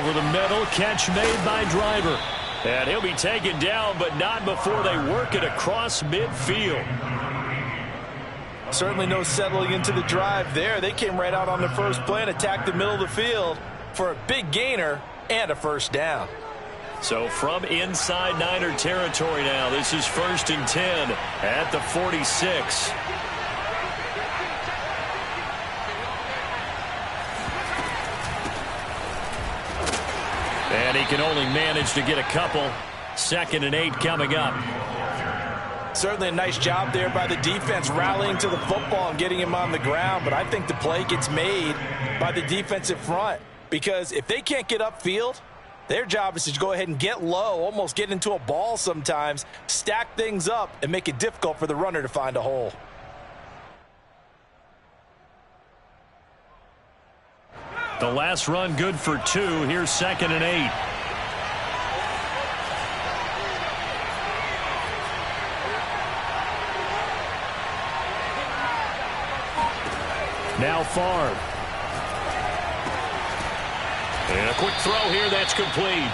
Over the middle, catch made by Driver. And he'll be taken down, but not before they work it across midfield. Certainly no settling into the drive there. They came right out on the first play and attacked the middle of the field for a big gainer and a first down. So from inside Niner territory now, this is 1st and 10 at the 46. And he can only manage to get a couple. 2nd and 8 coming up. Certainly a nice job there by the defense rallying to the football and getting him on the ground. But I think the play gets made by the defensive front. Because if they can't get upfield, their job is to go ahead and get low, almost get into a ball sometimes, stack things up, and make it difficult for the runner to find a hole. The last run good for 2. Here's 2nd and 8. Now Favre. And a quick throw here, that's complete.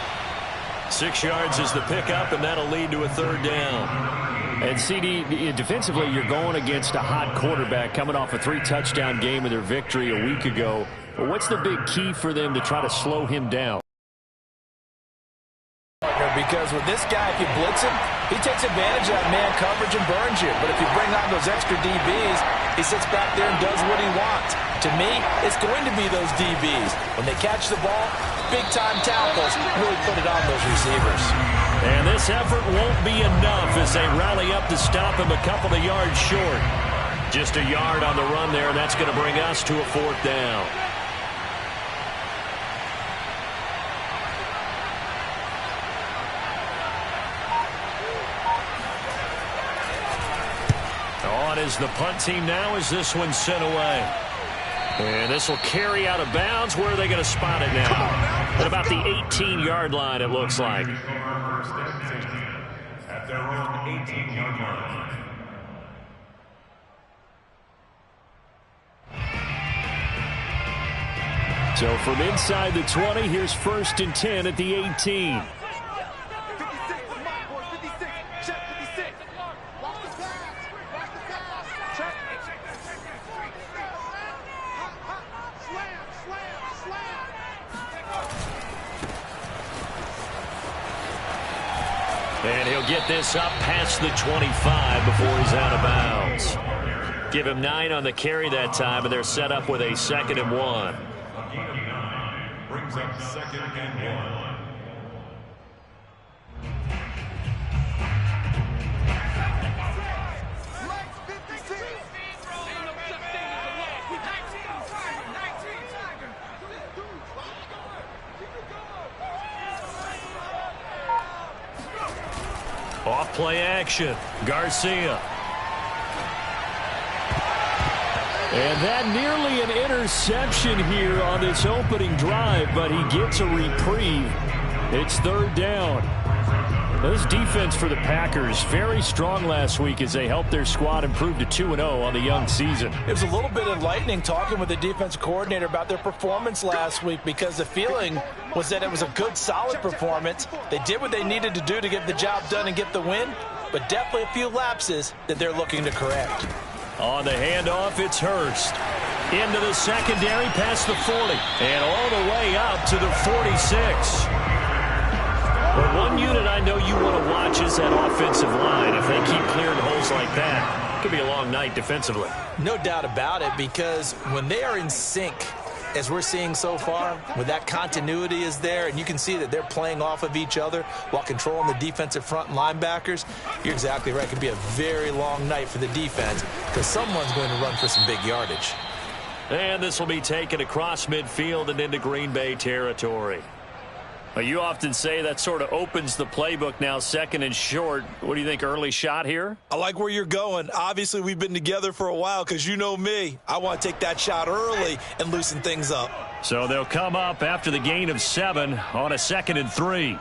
6 yards is the pickup, and that'll lead to a 3rd down. And CD, defensively, you're going against a hot quarterback coming off a 3-touchdown game of their victory a week ago. But what's the big key for them to try to slow him down? Because with this guy, if you blitz him, he takes advantage of that man coverage and burns you. But if you bring on those extra DBs, he sits back there and does what he wants. To me, it's going to be those DBs. When they catch the ball, big-time tackles really put it on those receivers. And this effort won't be enough as they rally up to stop him a couple of yards short. Just a yard on the run there, and that's going to bring us to a 4th down. On is the punt team now as this one's sent away. And this will carry out of bounds. Where are they going to spot it now? At about the 18-yard line, it looks like. At their own 18-yard line. So from inside the 20, here's 1st and 10 at the 18. And he'll get this up past the 25 before he's out of bounds. Give him 9 on the carry that time, and they're set up with a 2nd and 1. Brings up 2nd and 1. Off play action. Garcia. And that nearly an interception here on this opening drive, but he gets a reprieve. It's 3rd down. This defense for the Packers, very strong last week as they helped their squad improve to 2-0 on the young season. It was a little bit enlightening talking with the defensive coordinator about their performance last week because the feeling was that it was a good, solid performance. They did what they needed to do to get the job done and get the win, but definitely a few lapses that they're looking to correct. On the handoff, it's Hurst. Into the secondary, past the 40, and all the way up to the 46. But one unit I know you want to watch is that offensive line. If they keep clearing holes like that, it could be a long night defensively. No doubt about it, because when they are in sync, as we're seeing so far, when that continuity is there, and you can see that they're playing off of each other while controlling the defensive front and linebackers, you're exactly right. It could be a very long night for the defense because someone's going to run for some big yardage. And this will be taken across midfield and into Green Bay territory. You often say that sort of opens the playbook now, 2nd and short. What do you think, early shot here? I like where you're going. Obviously, we've been together for a while because you know me. I want to take that shot early and loosen things up. So they'll come up after the gain of 7 on a 2nd and 3.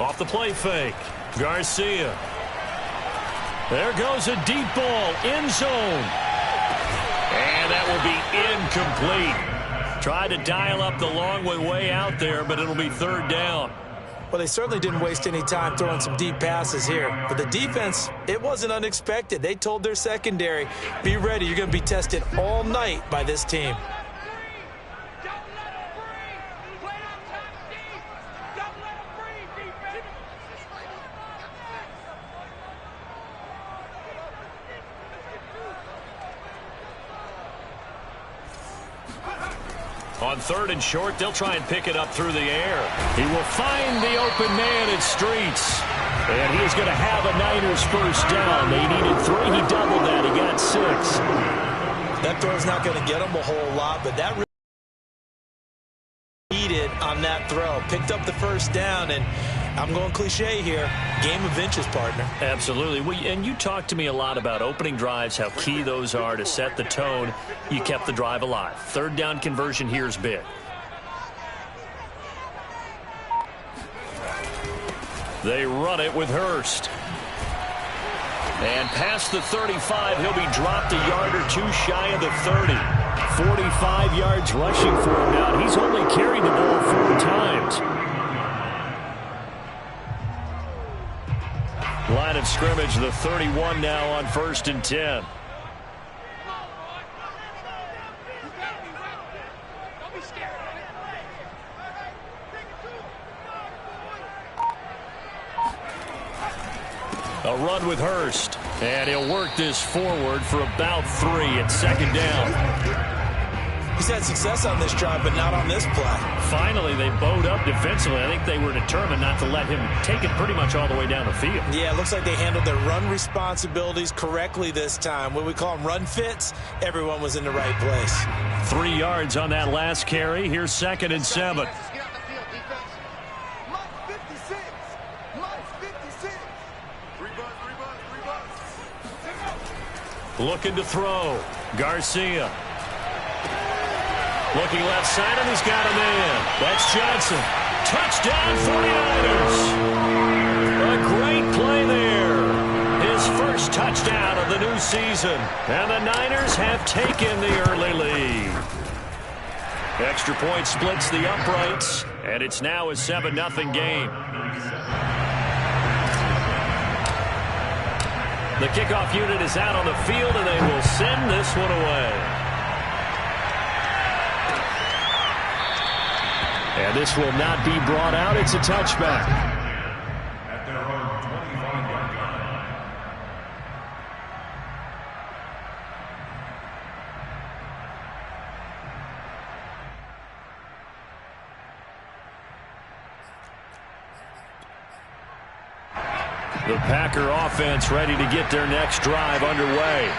Off the play fake. Garcia. There goes a deep ball, end zone. And that will be incomplete. Tried to dial up the long way out there, but it'll be third down. Well, they certainly didn't waste any time throwing some deep passes here. But the defense, it wasn't unexpected. They told their secondary, be ready. You're going to be tested all night by this team. On third and short, they'll try and pick it up through the air. He will find the open man at Streets. And he is going to have a Niners first down. They needed 3. He doubled that. He got 6. That throw's not going to get him a whole lot, but that really needed on that throw. Picked up the first down, and I'm going cliche here. Game of inches, partner. Absolutely. And you talked to me a lot about opening drives, how key those are to set the tone. You kept the drive alive. Third down conversion here is big. They run it with Hurst. And past the 35, he'll be dropped a yard or two shy of the 30. 45 yards rushing for him now. He's only carried the ball 4 times. Line of scrimmage, the 31 now on 1st and 10. A run with Hurst. And he'll work this forward for about 3 at 2nd down. He's had success on this drive, but not on this play. Finally, they bowed up defensively. I think they were determined not to let him take it pretty much all the way down the field. Yeah, it looks like they handled their run responsibilities correctly this time. What we call them run fits, everyone was in the right place. 3 yards on that last carry. Here's 2nd and 7. Looking to throw. Garcia. Looking left side, and he's got a man. That's Johnson. Touchdown, 49ers. A great play there. His first touchdown of the new season. And the Niners have taken the early lead. Extra point splits the uprights, and it's now a 7-0 game. The kickoff unit is out on the field, and they will send this one away. And this will not be brought out. It's a touchback. At their own 25-yard line. The Packer offense ready to get their next drive underway.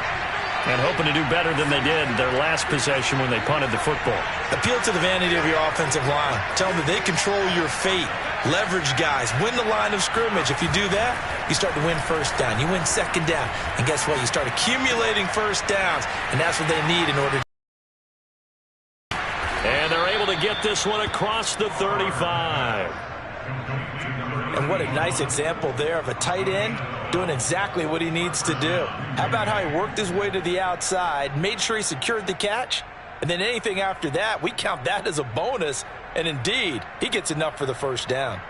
And hoping to do better than they did their last possession when they punted the football. Appeal to the vanity of your offensive line. Tell them that they control your fate. Leverage guys. Win the line of scrimmage. If you do that, you start to win first down. You win 2nd down. And guess what? You start accumulating first downs. And that's what they need in order to... And they're able to get this one across the 35. And what a nice example there of a tight end doing exactly what he needs to do. How about how he worked his way to the outside, made sure he secured the catch, and then anything after that, we count that as a bonus. And indeed, he gets enough for the first down.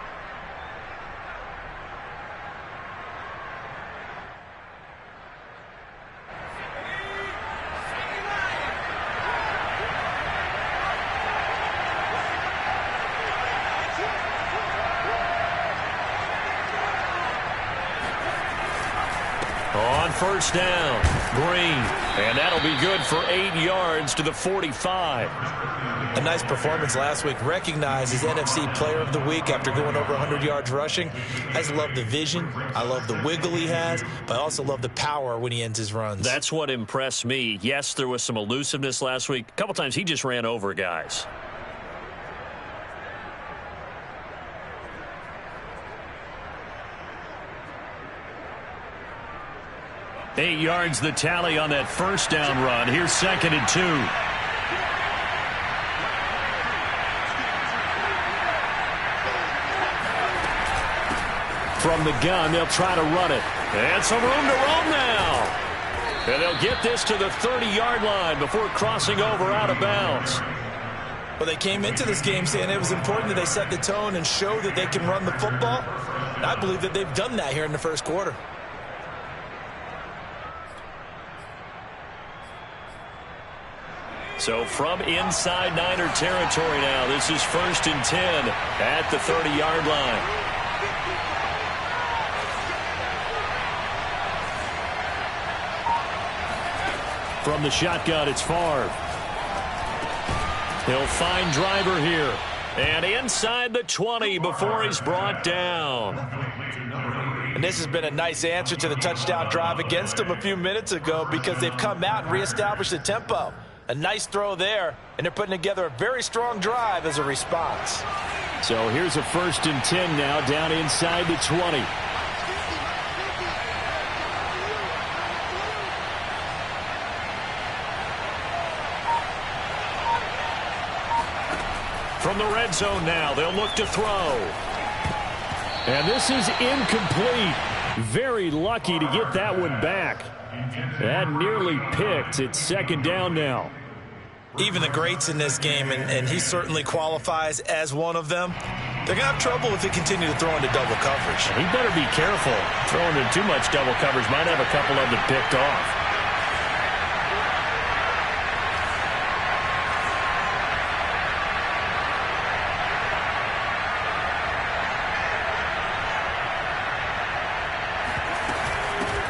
On first down, Green. And that'll be good for 8 yards to the 45. A nice performance last week. Recognized as NFC Player of the Week after going over 100 yards rushing. I just love the vision. I love the wiggle he has. But I also love the power when he ends his runs. That's what impressed me. Yes, there was some elusiveness last week. A couple times he just ran over guys. Eight yards the tally on that first down run. Here's 2nd and 2. From the gun, they'll try to run it. And some room to roam now. And they'll get this to the 30-yard line before crossing over out of bounds. Well, they came into this game saying it was important that they set the tone and show that they can run the football. And I believe that they've done that here in the first quarter. So from inside Niner territory now, this is 1st and 10 at the 30-yard line. From the shotgun, it's Favre. He'll find Driver here. And inside the 20 before he's brought down. And this has been a nice answer to the touchdown drive against them a few minutes ago because they've come out and reestablished the tempo. A nice throw there, and they're putting together a very strong drive as a response. So here's a 1st and 10 now down inside the 20. From the red zone now, they'll look to throw. And this is incomplete. Very lucky to get that one back. That nearly picked. It's 2nd down now. Even the greats in this game, and he certainly qualifies as one of them, they're going to have trouble if they continue to throw into double coverage. He better be careful. Throwing into too much double coverage might have a couple of them picked off.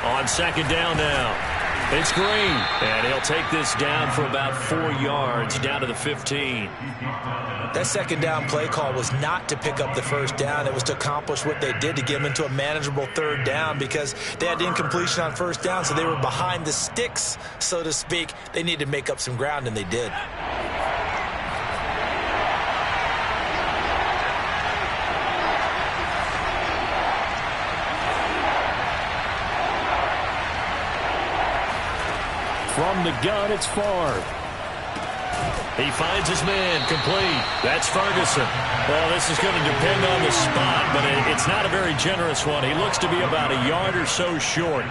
On 2nd down now. It's Green, and he'll take this down for about 4 yards, down to the 15. That 2nd down play call was not to pick up the 1st down. It was to accomplish what they did to get them into a manageable 3rd down because they had incompletion on 1st down, so they were behind the sticks, so to speak. They needed to make up some ground, and they did. From the gun, it's Favre. He finds his man, complete. That's Ferguson. Well, this is going to depend on the spot, but it's not a very generous one. He looks to be about a yard or so short.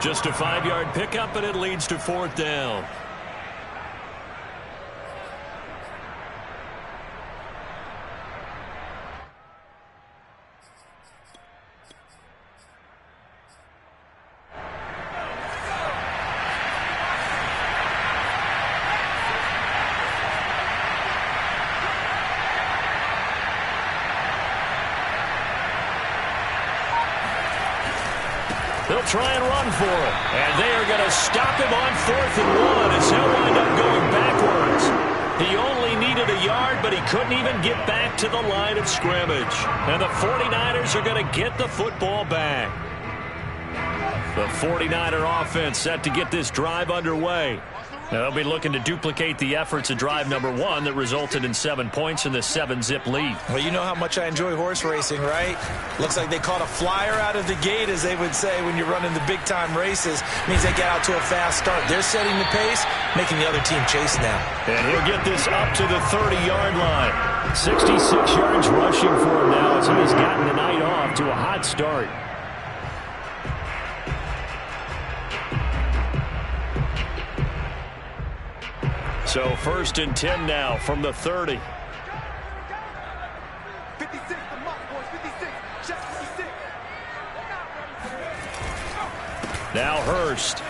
Just a 5-yard pickup, and it leads to 4th down. They'll try and run for it. And they are going to stop him on 4th and 1 as he'll wind up going backwards. He only needed a yard, but he couldn't even get back to the line of scrimmage. And the 49ers are going to get the football back. The 49er offense set to get this drive underway. Now, they'll be looking to duplicate the efforts of drive number 1 that resulted in 7 points in the 7-zip lead. Well, you know how much I enjoy horse racing, right? Looks like they caught a flyer out of the gate, as they would say when you're running the big-time races. Means they get out to a fast start. They're setting the pace, making the other team chase now. And he'll get this up to the 30-yard line. 66 yards rushing for him now as he has gotten the night off to a hot start. So 1st and 10 now from the 30. 56, the mark, boys, 56. Check 56. Now Hurst.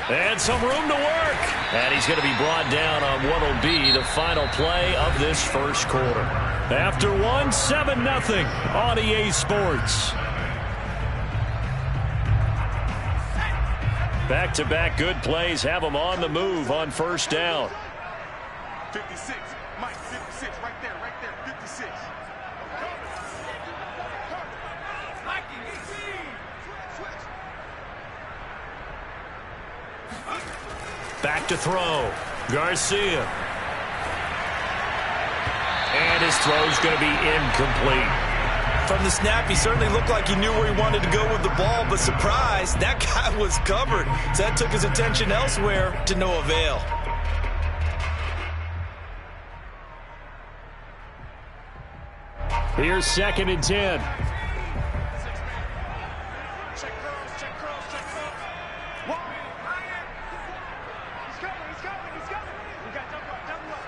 And some room to work. And he's going to be brought down on what will be the final play of this first quarter. After 7-0 on EA Sports. Back-to-back good plays have them on the move on 1st down. 56, Mike, 56, right there, 56. Back to throw. Garcia. And his throw's going to be incomplete. From the snap, he certainly looked like he knew where he wanted to go with the ball, but surprise, that guy was covered. So that took his attention elsewhere to no avail. Here's 2nd and 10. check curls, check curls, check curls. One, Ryan. He's coming, he's coming, he's coming. We got double up, double up.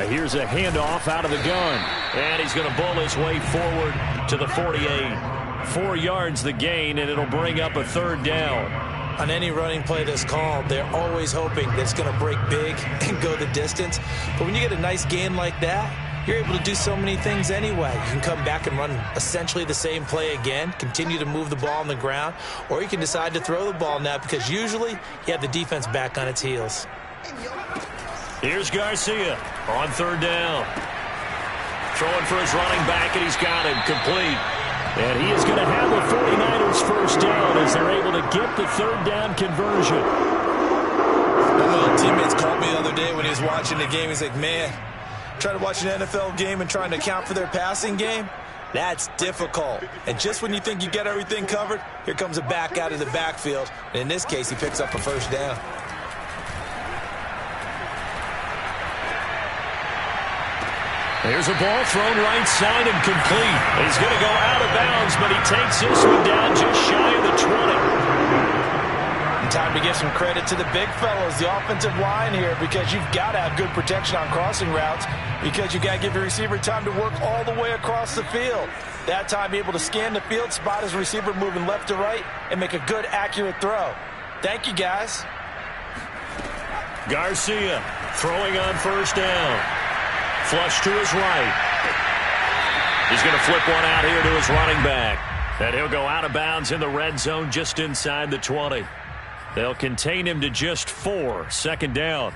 Here's a handoff out of the gun. And he's going to bull his way forward to the 48. 4 yards the gain, and it'll bring up a third down. On any running play that's called, they're always hoping that it's going to break big and go the distance. But when you get a nice gain like that, you're able to do so many things anyway. You can come back and run essentially the same play again, continue to move the ball on the ground, or you can decide to throw the ball now because usually you have the defense back on its heels. Here's Garcia on third down. Throwing for his running back, and he's got him complete. And he is going to have the 49ers first down as they're able to get the third down conversion. One of my teammates called me the other day when he was watching the game. He's like, man, trying to watch an NFL game and trying to account for their passing game, that's difficult. And just when you think you get everything covered, here comes a back out of the backfield. And in this case, he picks up a first down. There's a ball thrown right side and complete. He's going to go out of bounds, but he takes this one down just shy of the 20. And time to give some credit to the big fellows, the offensive line here, because you've got to have good protection on crossing routes because you've got to give your receiver time to work all the way across the field. That time, be able to scan the field, spot his receiver moving left to right, and make a good, accurate throw. Thank you, guys. Garcia throwing on first down. Flush to his right. He's going to flip one out here to his running back. And he'll go out of bounds in the red zone just inside the 20. They'll contain him to just 4. Second down.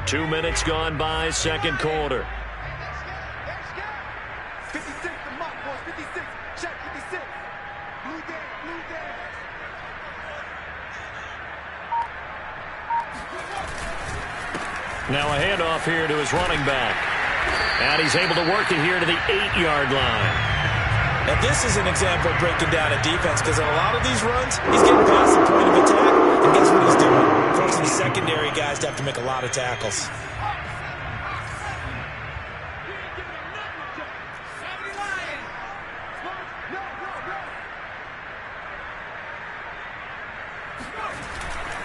Two minutes gone by, second quarter. 56, the mark, boys, 56. Check 56. Blue down, blue down. Now a handoff here to his running back. And he's able to work it here to the 8-yard line. Now this is an example of breaking down a defense because in a lot of these runs, he's getting past the point of attack. And guess what he's doing? Forcing the secondary guys to have to make a lot of tackles.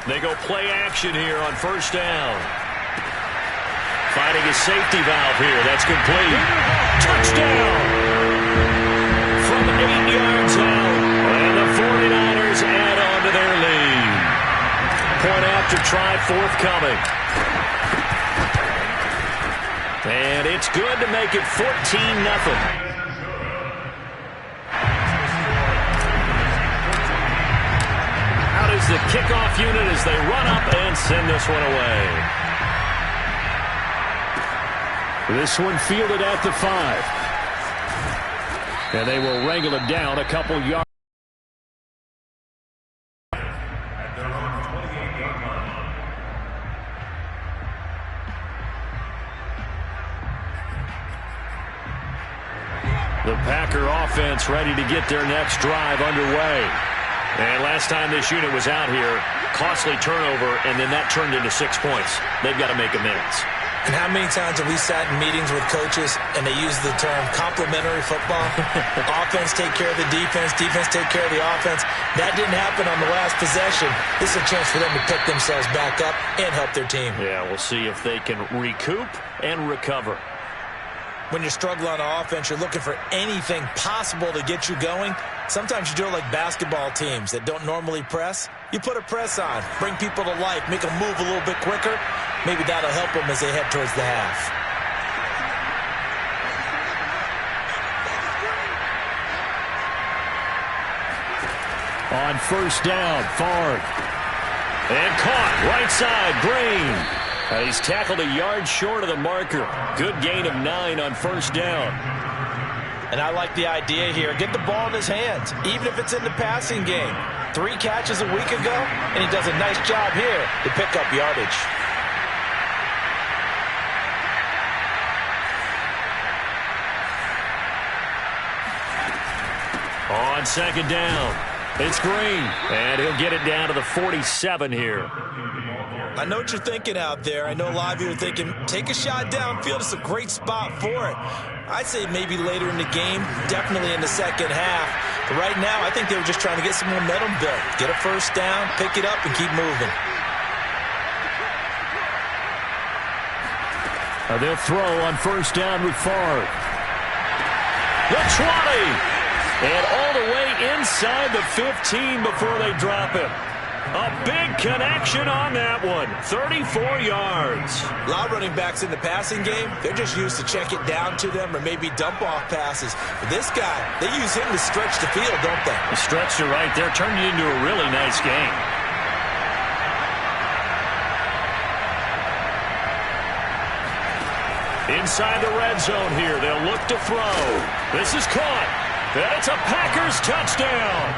They go play action here on first down. Finding his safety valve here. That's complete. Touchdown! From 8 yards out. And the 49ers add on to their lead. Point after try forthcoming. And it's good to make it 14-0. The kickoff unit as they run up and send this one away. This one fielded at the 5. And they will wrangle it down a couple yards. At their own 28-yard line. The Packer offense ready to get their next drive underway. And last time this unit was out here, costly turnover, and then that turned into 6 points. They've got to make amends. And how many times have we sat in meetings with coaches and they use the term complementary football? Offense take care of the defense, defense take care of the offense. That didn't happen on the last possession. This is a chance for them to pick themselves back up and help their team. Yeah, we'll see if they can recoup and recover. When you're struggling on offense, you're looking for anything possible to get you going. Sometimes you do it like basketball teams that don't normally press. You put a press on, bring people to life, make them move a little bit quicker. Maybe that'll help them as they head towards the half. On first down, Favre. And caught right side, Green. He's tackled a yard short of the marker. Good gain of 9 on first down. And I like the idea here. Get the ball in his hands, even if it's in the passing game. 3 catches a week ago, and he does a nice job here to pick up yardage. On second down, It's Green, and he'll get it down to the 47 here. I know what you're thinking out there. I know a lot of you are thinking, take a shot downfield. It's a great spot for it. I'd say maybe later in the game, definitely in the second half. But right now, I think they were just trying to get some momentum built. Get a first down, pick it up, and keep moving. They'll throw on first down with Favre. The 20. And all the way inside the 15 before they drop him. A big connection on that one. 34 yards. A lot of running backs in the passing game, they're just used to check it down to them or maybe dump off passes. But this guy, they use him to stretch the field, don't they? The stretch to right there turned it into a really nice game. Inside the red zone here, they'll look to throw. This is caught. And it's a Packers touchdown.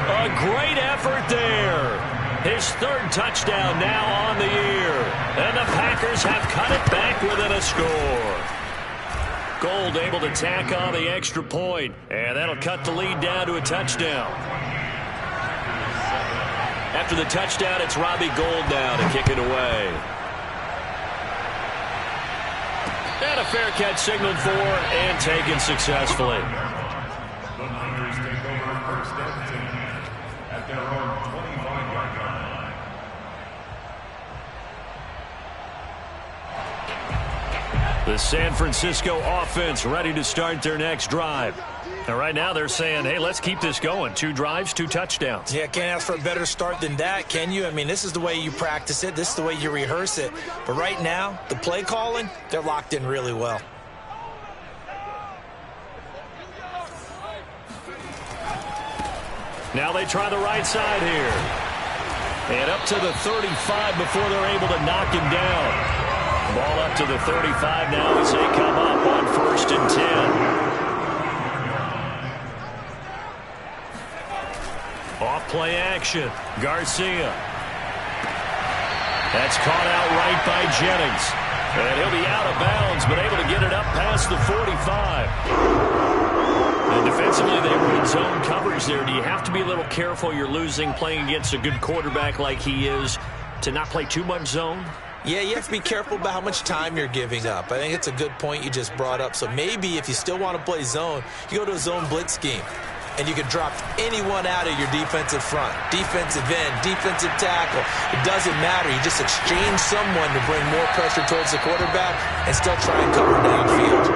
A great effort there. His third touchdown now on the year. And the Packers have cut it back within a score. Gold able to tack on the extra point. And that'll cut the lead down to a touchdown. After the touchdown, it's Robbie Gould now to kick it away. And a fair catch signaled for and taken successfully. The Niners take over first and 10 at their own 25-yard line. The San Francisco offense ready to start their next drive. And right now they're saying, hey, let's keep this going. 2 drives, 2 touchdowns. Yeah, can't ask for a better start than that, can you? I mean, this is the way you practice it. This is the way you rehearse it. But right now, the play calling, they're locked in really well. Now they try the right side here. And up to the 35 before they're able to knock him down. Ball up to the 35 now as they come up on first and 10. Off play action. Garcia. That's caught out right by Jennings. And he'll be out of bounds, but able to get it up past the 45. And defensively, they were in zone coverage there. Do you have to be a little careful? You're losing playing against a good quarterback like he is to not play too much zone? Yeah, you have to be careful about how much time you're giving up. I think it's a good point you just brought up. So maybe if you still want to play zone, you go to a zone blitz scheme. And you can drop anyone out of your defensive front. Defensive end, defensive tackle. It doesn't matter. You just exchange someone to bring more pressure towards the quarterback and still try and cover downfield.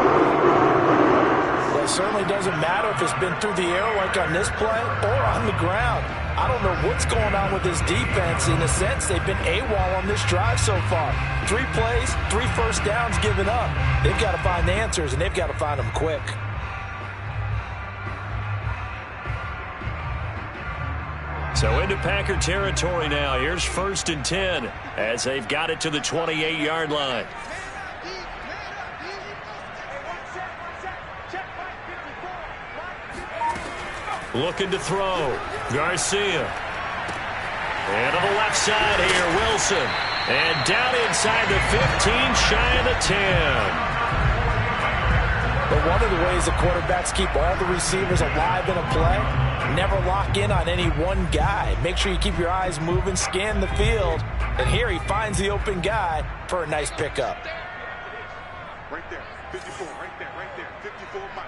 Well, it certainly doesn't matter if it's been through the air like on this play or on the ground. I don't know what's going on with this defense. In a sense, they've been AWOL on this drive so far. 3 plays, 3 first downs given up. They've got to find the answers, and they've got to find them quick. So into Packer territory now. Here's first and 10 as they've got it to the 28-yard line. Looking to throw. Garcia. And to the left side here, Wilson. And down inside the 15, shy of the 10. But one of the ways the quarterbacks keep all the receivers alive in a play, never lock in on any one guy. Make sure you keep your eyes moving, scan the field. And here he finds the open guy for a nice pickup. Right there, 54, right there, 54 Mike.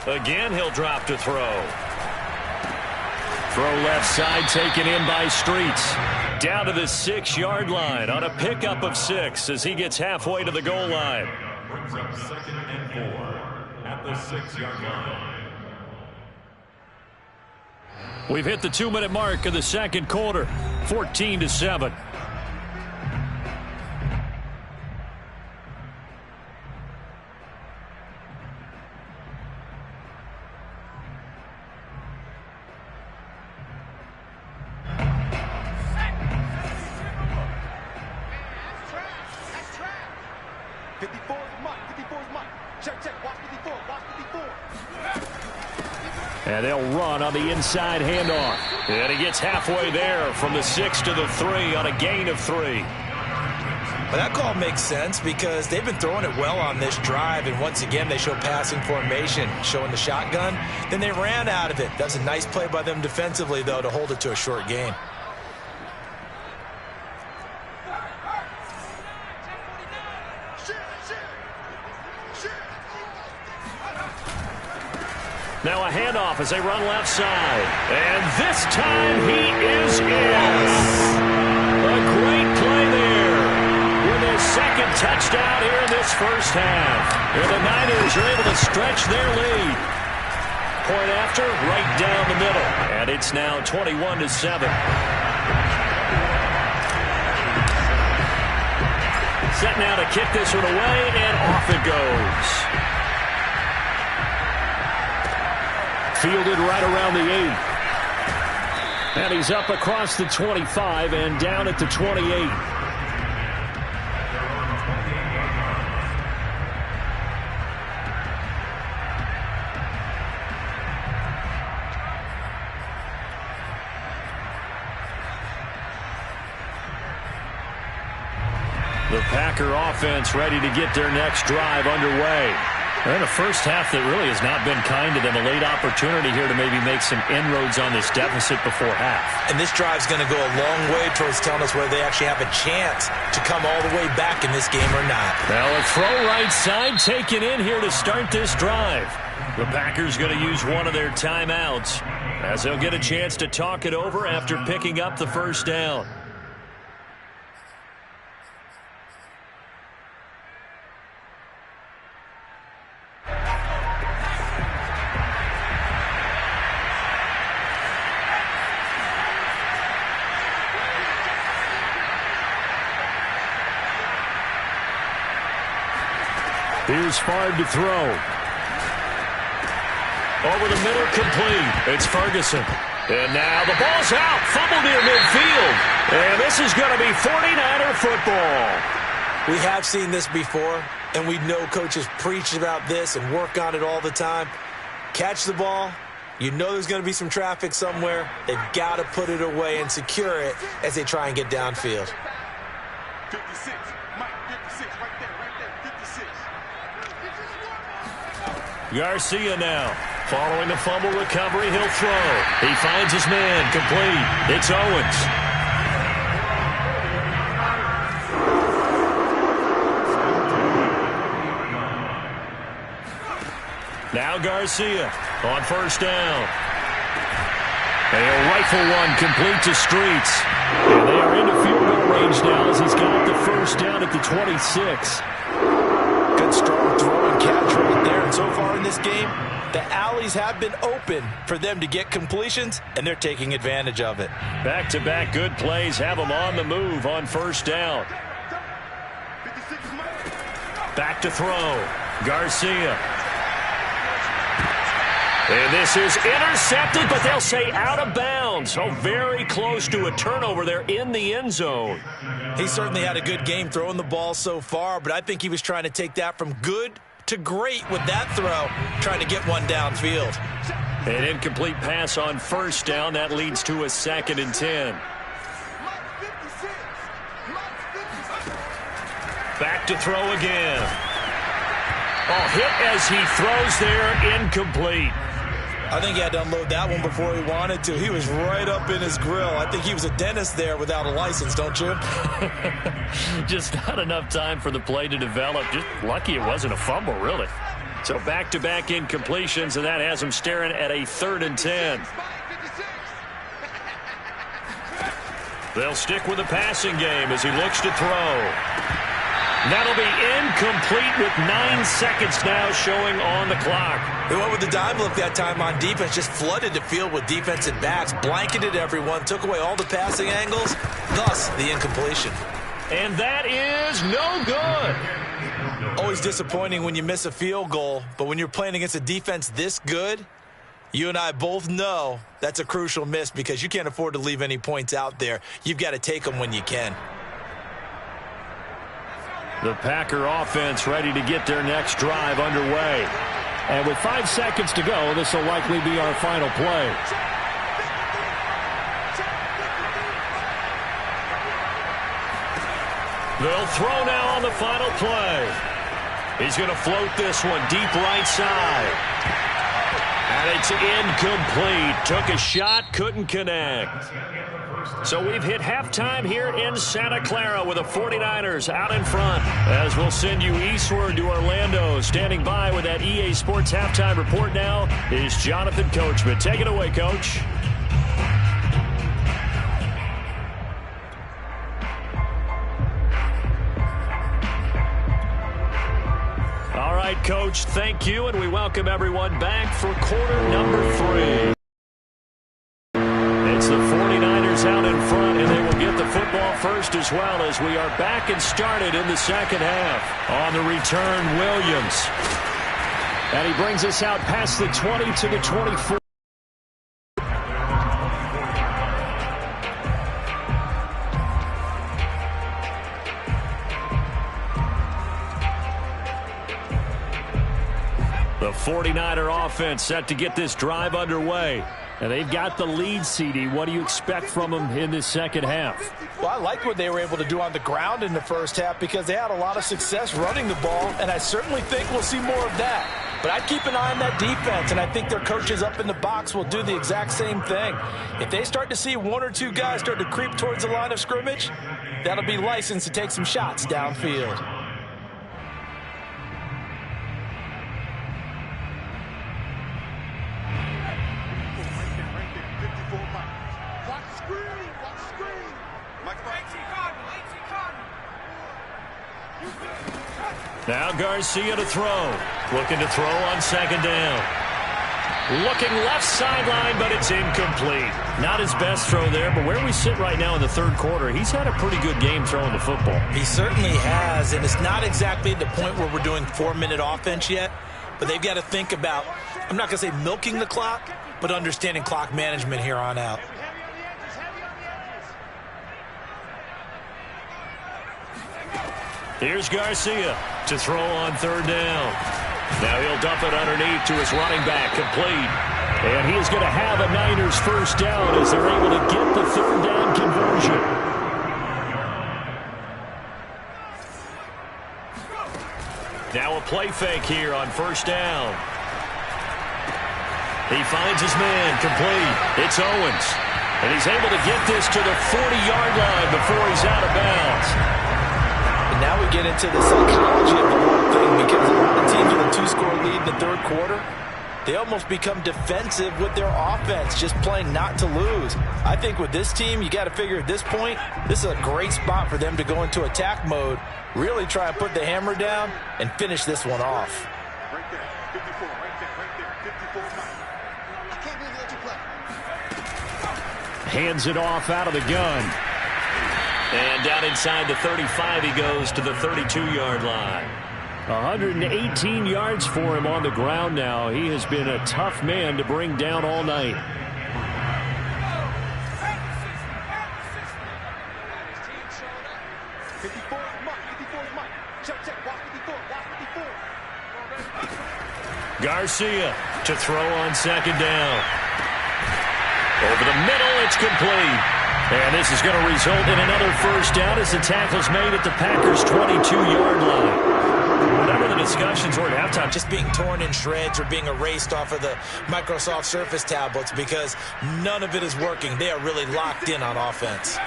Again, he'll drop to throw. Throw left side taken in by Streets. Down to the 6-yard line on a pickup of 6 as he gets halfway to the goal line. Brings up 2nd and 4 at the 6-yard line. We've hit the 2-minute mark of the second quarter. 14-7. And they'll run on the inside handoff. And he gets halfway there from the 6 to the 3 on a gain of 3. Well, that call makes sense because they've been throwing it well on this drive, and once again they show passing formation, showing the shotgun. Then they ran out of it. That was a nice play by them defensively, though, to hold it to a short gain. Now a handoff as they run left side. And this time he is in. A great play there with his second touchdown here in this first half. And the Niners are able to stretch their lead. Point after, right down the middle. And it's now 21-7. Set now to kick this one away, and off it goes. Fielded right around the 8. And he's up across the 25 and down at the 28. The Packer offense ready to get their next drive underway. They're in a first half that really has not been kind to them. A late opportunity here to maybe make some inroads on this deficit before half. And this drive's going to go a long way towards telling us whether they actually have a chance to come all the way back in this game or not. Well, a throw right side taken in here to start this drive. The Packers going to use one of their timeouts as they'll get a chance to talk it over after picking up the first down. Here's Favre to throw. Over the middle, complete. It's Ferguson. And now the ball's out. Fumble near midfield. And this is going to be 49er football. We have seen this before, and we know coaches preach about this and work on it all the time. Catch the ball. You know there's going to be some traffic somewhere. They've got to put it away and secure it as they try and get downfield. 56. Mike, 56. Right there. 56. Garcia now. Following the fumble recovery, he'll throw. He finds his man, complete. It's Owens. Now Garcia on first down. And he'll rifle one complete to Streets. And they are into field goal range now as he's got the first down at the 26. Good strong throw and catch right there. And so far in this game, the alleys have been open for them to get completions, and they're taking advantage of it. Back-to-back good plays have them on the move on first down. Back to throw. Garcia. And this is intercepted, but they'll say out of bounds. So very close to a turnover there in the end zone. He certainly had a good game throwing the ball so far, but I think he was trying to take that from good to great with that throw, trying to get one downfield. An incomplete pass on first down. That leads to a 2nd and 10. Back to throw again. Oh, hit as he throws there, incomplete. I think he had to unload that one before he wanted to. He was right up in his grill. I think he was a dentist there without a license, don't you? Just not enough time for the play to develop. Just lucky it wasn't a fumble, really. So back-to-back incompletions, and that has him staring at a 3rd and 10. They'll stick with the passing game as he looks to throw. That'll be incomplete with 9 seconds now showing on the clock. They went with the dime look that time on defense, just flooded the field with defensive backs, blanketed everyone, took away all the passing angles, thus the incompletion. And that is no good. Always disappointing when you miss a field goal, but when you're playing against a defense this good, you and I both know that's a crucial miss because you can't afford to leave any points out there. You've got to take them when you can. The Packer offense ready to get their next drive underway. And with 5 seconds to go, this will likely be our final play. They'll throw now on the final play. He's going to float this one deep right side. And it's incomplete. Took a shot, couldn't connect. So we've hit halftime here in Santa Clara with the 49ers out in front. As we'll send you eastward to Orlando. Standing by with that EA Sports halftime report now is Jonathan Coachman. Take it away, Coach. All right, Coach, thank you, and we welcome everyone back for quarter number 3. It's the 49ers out in front, and they will get the football first as well as we are back and started in the second half. On the return, Williams. And he brings us out past the 20 to the 24. The 49er offense set to get this drive underway. And they've got the lead, CD. What do you expect from them in this second half? Well, I like what they were able to do on the ground in the first half because they had a lot of success running the ball, and I certainly think we'll see more of that. But I'd keep an eye on that defense, and I think their coaches up in the box will do the exact same thing. If they start to see one or two guys start to creep towards the line of scrimmage, that'll be licensed to take some shots downfield. Now Garcia to throw. Looking to throw on second down. Looking left sideline, but it's incomplete. Not his best throw there, but where we sit right now in the third quarter, he's had a pretty good game throwing the football. He certainly has, and it's not exactly at the point where we're doing 4-minute offense yet, but they've got to think about, I'm not going to say milking the clock, but understanding clock management here on out. Here's Garcia to throw on third down. Now he'll dump it underneath to his running back, complete. And he is going to have a Niners first down as they're able to get the third down conversion. Now a play fake here on first down. He finds his man, complete. It's Owens. And he's able to get this to the 40-yard line before he's out of bounds. Now we get into the psychology of the whole thing because a lot of teams with a 2-score lead in the third quarter, they almost become defensive with their offense, just playing not to lose. I think with this team, you got to figure at this point, this is a great spot for them to go into attack mode, really try and put the hammer down and finish this one off. Right there, 54, right there, 54. I can't believe that you play. Hands it off out of the gun. And down inside the 35 he goes to the 32-yard line. 118 yards for him on the ground now. He has been a tough man to bring down all night. Garcia to throw on second down. Over the middle, it's complete. And this is going to result in another first down as the tackle's made at the Packers' 22-yard line. Whatever the discussions were at halftime, just being torn in shreds or being erased off of the Microsoft Surface tablets because none of it is working. They are really locked in on offense.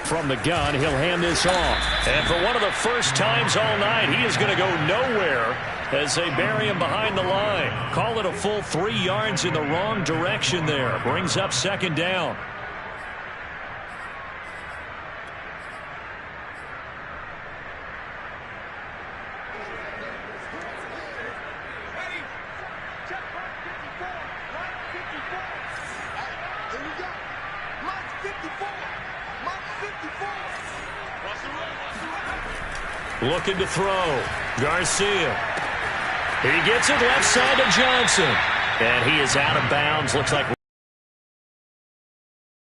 From the gun, he'll hand this off. And for one of the first times all night, he is going to go nowhere as they bury him behind the line. Call it a full 3 yards in the wrong direction there. Brings up second down. Looking to throw. Garcia. He gets it left side to Johnson. And he is out of bounds. Looks like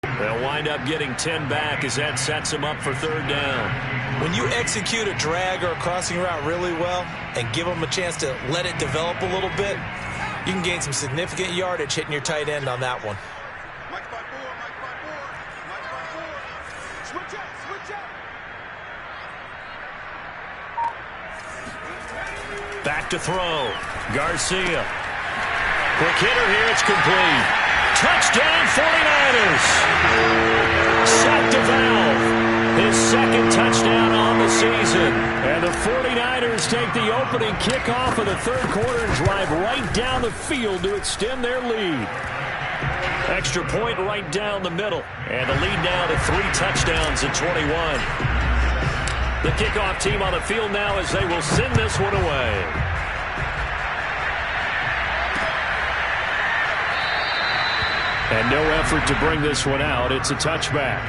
they'll wind up getting 10 back as that sets him up for third down. When you execute a drag or a crossing route really well and give them a chance to let it develop a little bit, you can gain some significant yardage hitting your tight end on that one. Switch out, switch out. Back to throw. Garcia. Quick hitter here. It's complete. Touchdown 49ers. Sacked to Valve. His second touchdown on the season. And the 49ers take the opening kickoff of the third quarter and drive right down the field to extend their lead. Extra point right down the middle. And the lead now to 3 touchdowns at 21. The kickoff team on the field now as they will send this one away. And no effort to bring this one out. It's a touchback.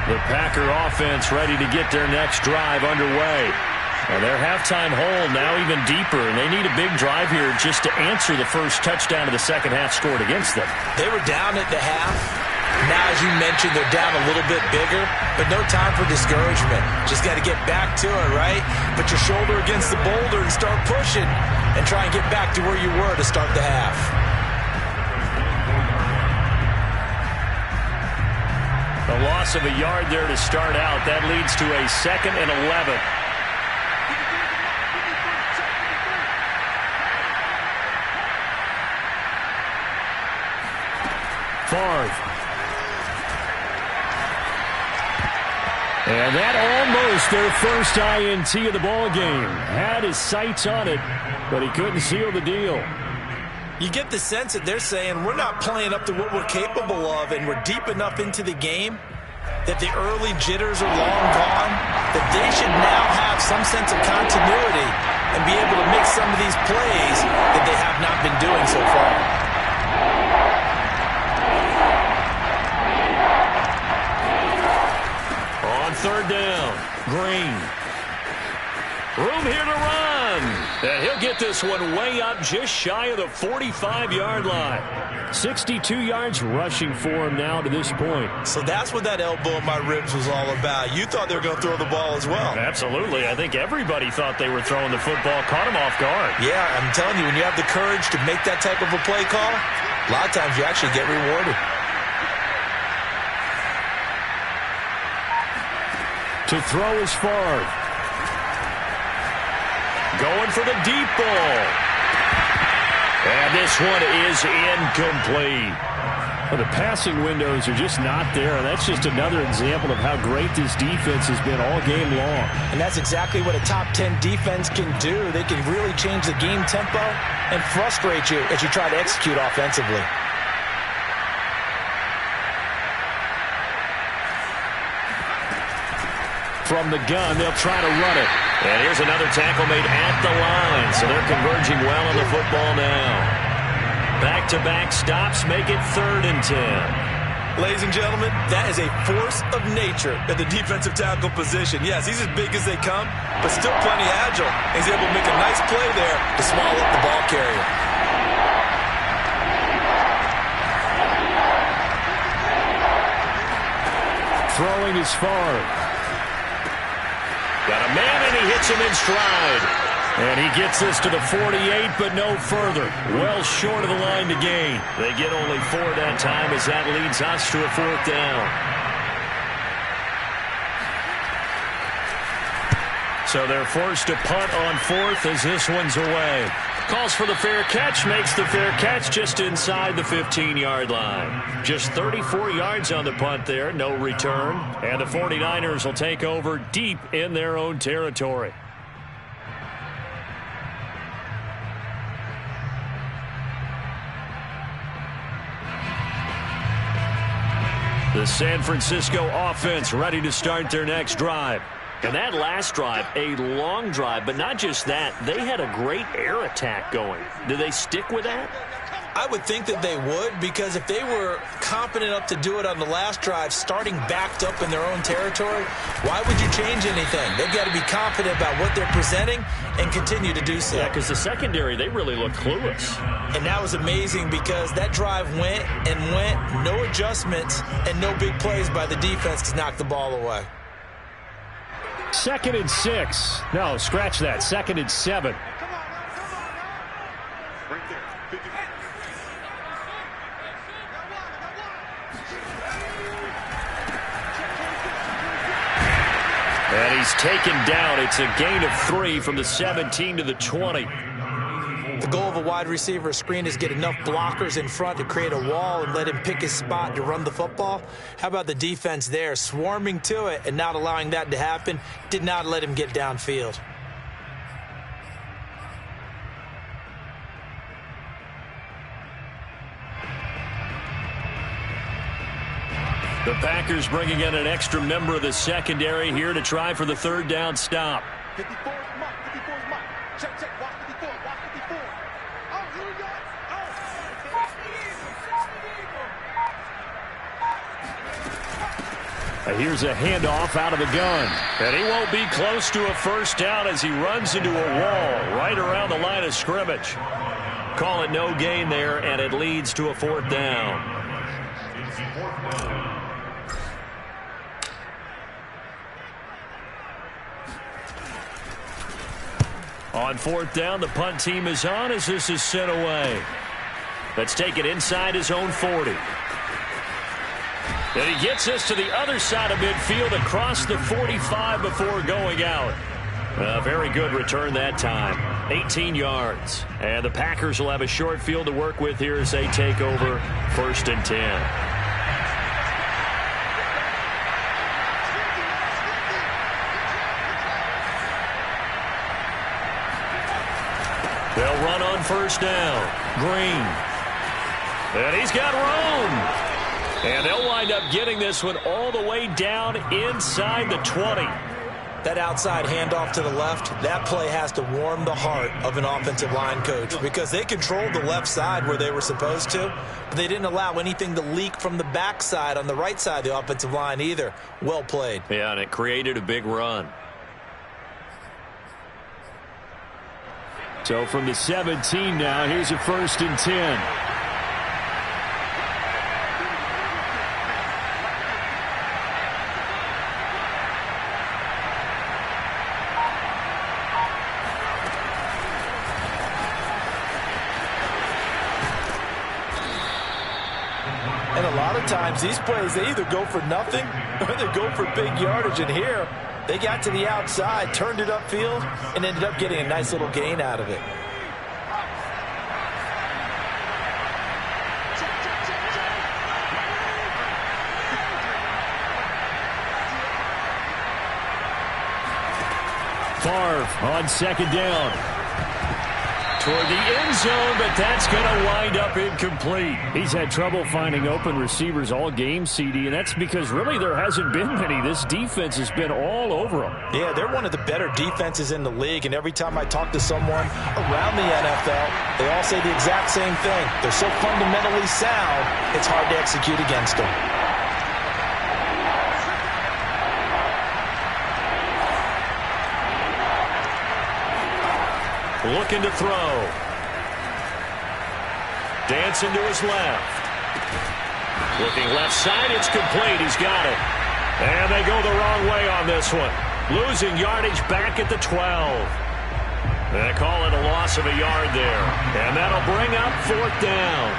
The Packer offense ready to get their next drive underway. And their halftime hole now even deeper, and they need a big drive here just to answer the first touchdown of the second half scored against them. They were down at the half. Now, as you mentioned, they're down a little bit bigger, but no time for discouragement. Just got to get back to it, right? Put your shoulder against the boulder and start pushing and try and get back to where you were to start the half. A loss of a yard there to start out. That leads to a 2nd and 11. Favre. And that almost their first INT of the ball game. Had his sights on it, but he couldn't seal the deal. You get the sense that they're saying we're not playing up to what we're capable of, and we're deep enough into the game that the early jitters are long gone, that they should now have some sense of continuity and be able to make some of these plays that they have not been doing so far. Third down. Green. Room here to run. And he'll get this one way up just shy of the 45-yard line. 62 yards rushing for him now to this point. So that's what that elbow in my ribs was all about. You thought they were going to throw the ball as well. Absolutely. I think everybody thought they were throwing the football. Caught him off guard. Yeah, I'm telling you, when you have the courage to make that type of a play call, a lot of times you actually get rewarded. To throw is Favre. Going for the deep ball. And this one is incomplete. Well, the passing windows are just not there. And that's just another example of how great this defense has been all game long. And that's exactly what a top 10 defense can do. They can really change the game tempo and frustrate you as you try to execute offensively. From the gun, they'll try to run it. And here's another tackle made at the line. So they're converging well on the football now. Back-to-back stops make it 3rd and 10. Ladies and gentlemen, that is a force of nature at the defensive tackle position. Yes, he's as big as they come, but still plenty agile. He's able to make a nice play there to swallow up the ball carrier. Throwing is Favre. Got a man, and he hits him in stride. And he gets this to the 48, but no further. Well short of the line to gain. They get only 4 that time as that leads us to a 4th down. So they're forced to punt on 4th as this one's away. Calls for the fair catch, makes the fair catch just inside the 15-yard line. Just 34 yards on the punt there, no return. And the 49ers will take over deep in their own territory. The San Francisco offense ready to start their next drive. And that last drive, a long drive, but not just that. They had a great air attack going. Do they stick with that? I would think that they would, because if they were confident enough to do it on the last drive, starting backed up in their own territory, why would you change anything? They've got to be confident about what they're presenting and continue to do so. Yeah, because the secondary, they really looked clueless. And that was amazing because that drive went and went, no adjustments, and no big plays by the defense to knock the ball away. 2nd and 6. No, scratch that. 2nd and 7. Right there. 50. And he's taken down. It's a gain of 3 from the 17 to the 20. The goal of a wide receiver screen is get enough blockers in front to create a wall and let him pick his spot to run the football. How about the defense there, swarming to it and not allowing that to happen? Did not let him get downfield. The Packers bringing in an extra member of the secondary here to try for the third down stop. 54 is Mike. 54 is Mike. Check, check. Watch 54. Watch 54. Oh, here we go. Here's a handoff out of the gun. And he won't be close to a first down as he runs into a wall right around the line of scrimmage. Call it no gain there, and it leads to a fourth down. On fourth down, the punt team is on as this is sent away. Let's take it inside his own 40. And he gets us to the other side of midfield across the 45 before going out. A very good return that time. 18 yards. And the Packers will have a short field to work with here as they take over 1st and 10. They'll run on first down. Green. And he's got room. And they'll wind up getting this one all the way down inside the 20. That outside handoff to the left, that play has to warm the heart of an offensive line coach because they controlled the left side where they were supposed to, but they didn't allow anything to leak from the backside on the right side of the offensive line either. Well played. Yeah, and it created a big run. So from the 17 now, here's a 1st and 10. And a lot of times these plays, they either go for nothing or they go for big yardage. And here, they got to the outside, turned it upfield, and ended up getting a nice little gain out of it. Favre on 2nd down. Toward the end zone, but that's going to wind up incomplete. He's had trouble finding open receivers all game, CD, and that's because really there hasn't been many. This defense has been all over them. Yeah, they're one of the better defenses in the league, and every time I talk to someone around the NFL, they all say the exact same thing. They're so fundamentally sound, it's hard to execute against them. Looking to throw. Dancing to his left. Looking left side, it's complete. He's got it. And they go the wrong way on this one. Losing yardage back at the 12. They call it a loss of a yard there. And that'll bring up 4th down.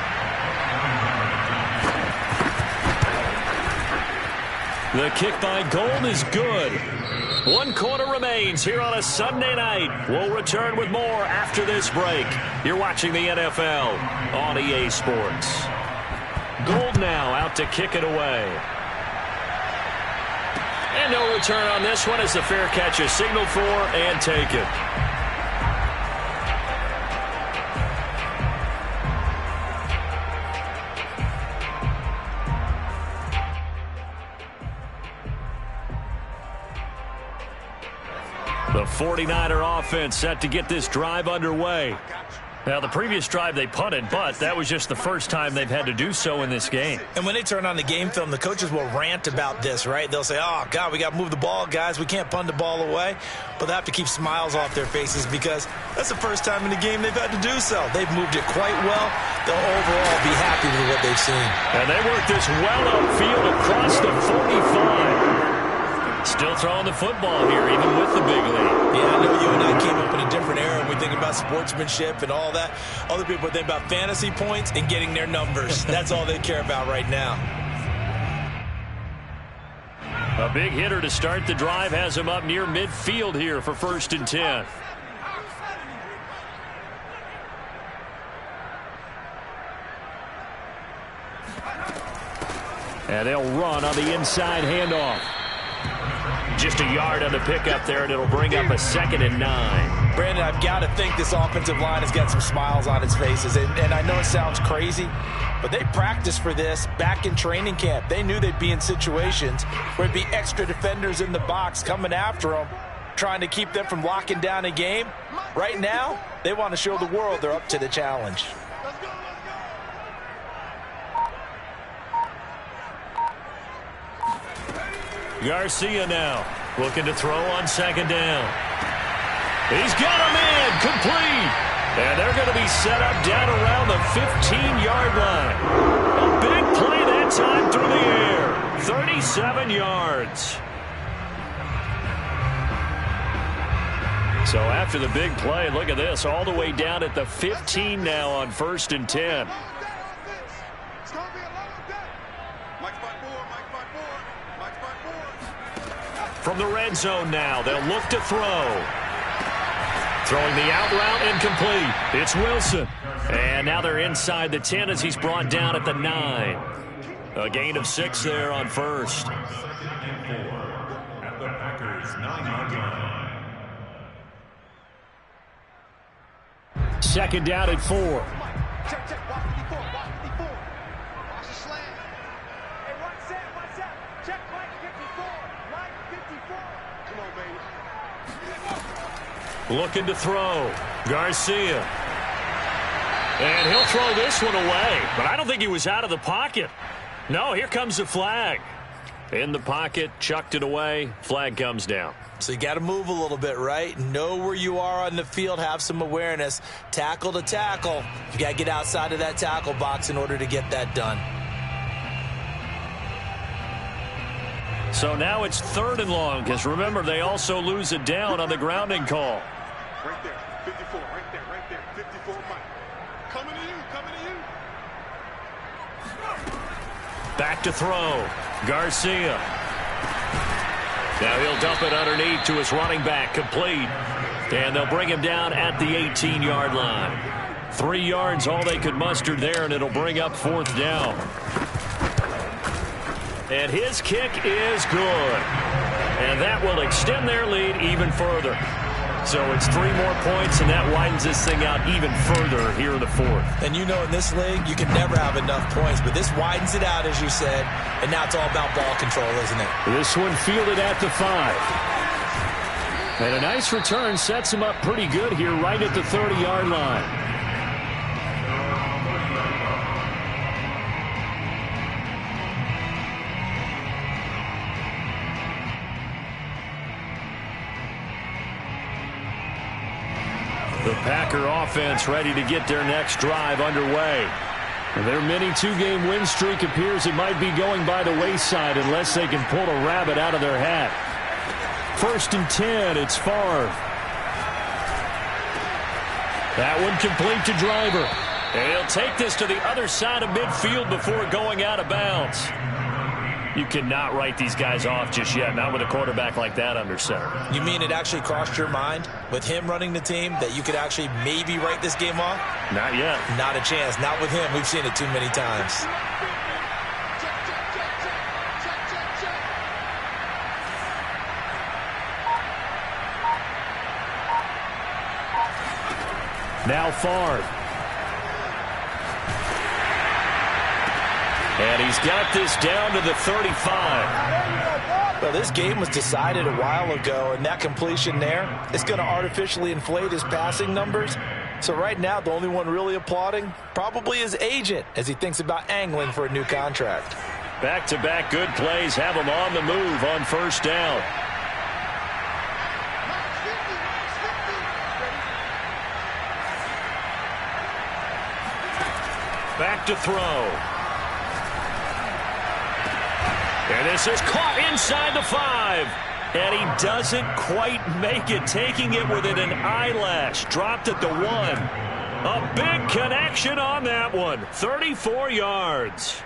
The kick by Gold is good. 1 quarter remains here on a Sunday night. We'll return with more after this break. You're watching the NFL on EA Sports. Gold now out to kick it away. And no return on this one as the fair catch is signaled for and taken. The 49er offense set to get this drive underway. Now, the previous drive they punted, but that was just the first time they've had to do so in this game. And when they turn on the game film, the coaches will rant about this, right? They'll say, oh, God, we got to move the ball, guys. We can't punt the ball away. But they have to keep smiles off their faces because that's the first time in the game they've had to do so. They've moved it quite well. They'll overall be happy with what they've seen. And they work this well upfield across the 45. Still throwing the football here, even with the big lead. Yeah, I know you and I came up in a different era when we think about sportsmanship and all that. Other people think about fantasy points and getting their numbers. That's all they care about right now. A big hitter to start the drive has him up near midfield here for 1st and 10. And they'll run on the inside handoff. Just a yard on the pickup there, and it'll bring up a 2nd and 9. Brandon, I've got to think this offensive line has got some smiles on its faces. And I know it sounds crazy, but they practiced for this back in training camp. They knew they'd be in situations where it'd be extra defenders in the box coming after them, trying to keep them from locking down a game. Right now, they want to show the world they're up to the challenge. Garcia now looking to throw on 2nd down. He's got him in, complete. And they're going to be set up down around the 15-yard line. A big play that time through the air. 37 yards. So after the big play, look at this, all the way down at the 15 now on 1st and 10. From the red zone now, they'll look to throw. Throwing the out route incomplete. It's Wilson. And now they're inside the 10 as he's brought down at the 9. A gain of 6 there on 1st. At the Packers 9-yard line. 2nd down at 4. Check, check. Watch 54. Watch 54. Watch the slant. Hey, watch that. Watch that. Check Mike 54. Mike 54. Come on, baby. Looking to throw. Garcia. And he'll throw this one away. But I don't think he was out of the pocket. No, here comes the flag. In the pocket, chucked it away. Flag comes down. So you got to move a little bit, right? Know where you are on the field. Have some awareness. Tackle to tackle. You got to get outside of that tackle box in order to get that done. So now it's 3rd and long, because remember, they also lose it down on the grounding call. Right there. 54. Right there. Right there. 54 Mike. Coming to you. Coming to you. Back to throw. Garcia. Now he'll dump it underneath to his running back, complete. And they'll bring him down at the 18-yard line. 3 yards, all they could muster there, and it'll bring up 4th down. And his kick is good. And that will extend their lead even further. So it's 3 more points, and that widens this thing out even further here in the 4th. And you know in this league, you can never have enough points, but this widens it out, as you said, and now it's all about ball control, isn't it? This one fielded at the 5. And a nice return sets him up pretty good here right at the 30-yard line. The Packer offense ready to get their next drive underway. Their mini 2-game win streak appears it might be going by the wayside unless they can pull a rabbit out of their hat. 1st and 10, it's Favre. That one complete to Driver. And he'll take this to the other side of midfield before going out of bounds. You cannot write these guys off just yet, not with a quarterback like that under center. You mean it actually crossed your mind with him running the team that you could actually maybe write this game off? Not yet. Not a chance. Not with him. We've seen it too many times. Now Favre. And he's got this down to the 35. Well, this game was decided a while ago, and that completion there is going to artificially inflate his passing numbers. So right now, the only one really applauding probably his agent as he thinks about angling for a new contract. Back-to-back good plays have him on the move on 1st down. Back to throw. And this is caught inside the 5. And he doesn't quite make it, taking it within an eyelash. Dropped at the 1. A big connection on that one. 34 yards.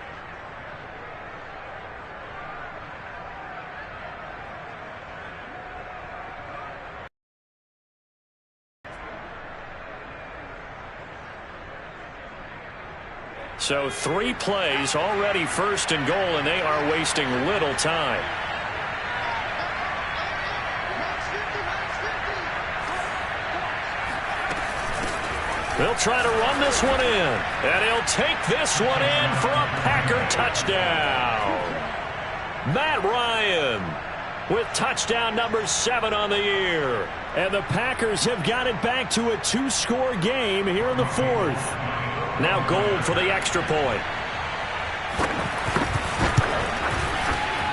So 3 plays, already 1st and goal, and they are wasting little time. They'll try to run this one in, and he'll take this one in for a Packer touchdown. Matt Ryan with touchdown number 7 on the year. And the Packers have got it back to a 2-score game here in the 4th. Now Gold for the extra point.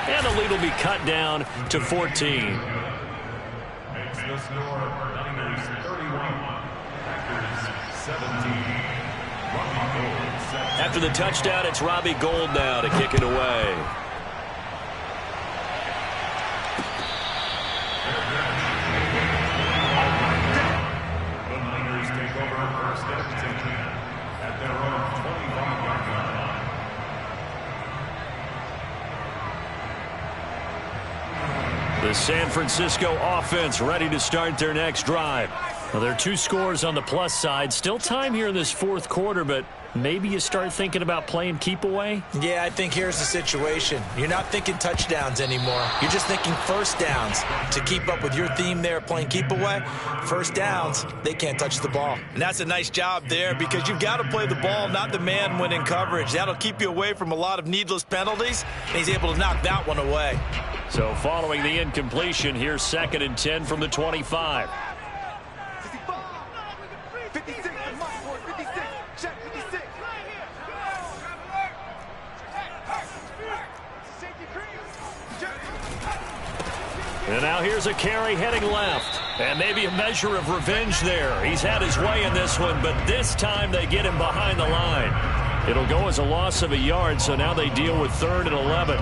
And the lead will be cut down to 14. Makes the score Niners 31, Packers 17. Robbie Gould set. After the touchdown, it's Robbie Gould now to kick it away. The Niners take over first and 10 at their own 25-yard line. The San Francisco offense ready to start their next drive. Well, there are 2 scores on the plus side. Still time here in this 4th quarter, but maybe you start thinking about playing keep away? Yeah, I think here's the situation. You're not thinking touchdowns anymore. You're just thinking first downs. To keep up with your theme there, playing keep away, first downs, they can't touch the ball. And that's a nice job there because you've got to play the ball, not the man when in coverage. That'll keep you away from a lot of needless penalties, and he's able to knock that one away. So following the incompletion, here's 2nd and 10 from the 25. 56, Mike, 56, check 56. And now here's a carry heading left. And maybe a measure of revenge there. He's had his way in this one, but this time they get him behind the line. It'll go as a loss of a yard, so now they deal with 3rd and 11.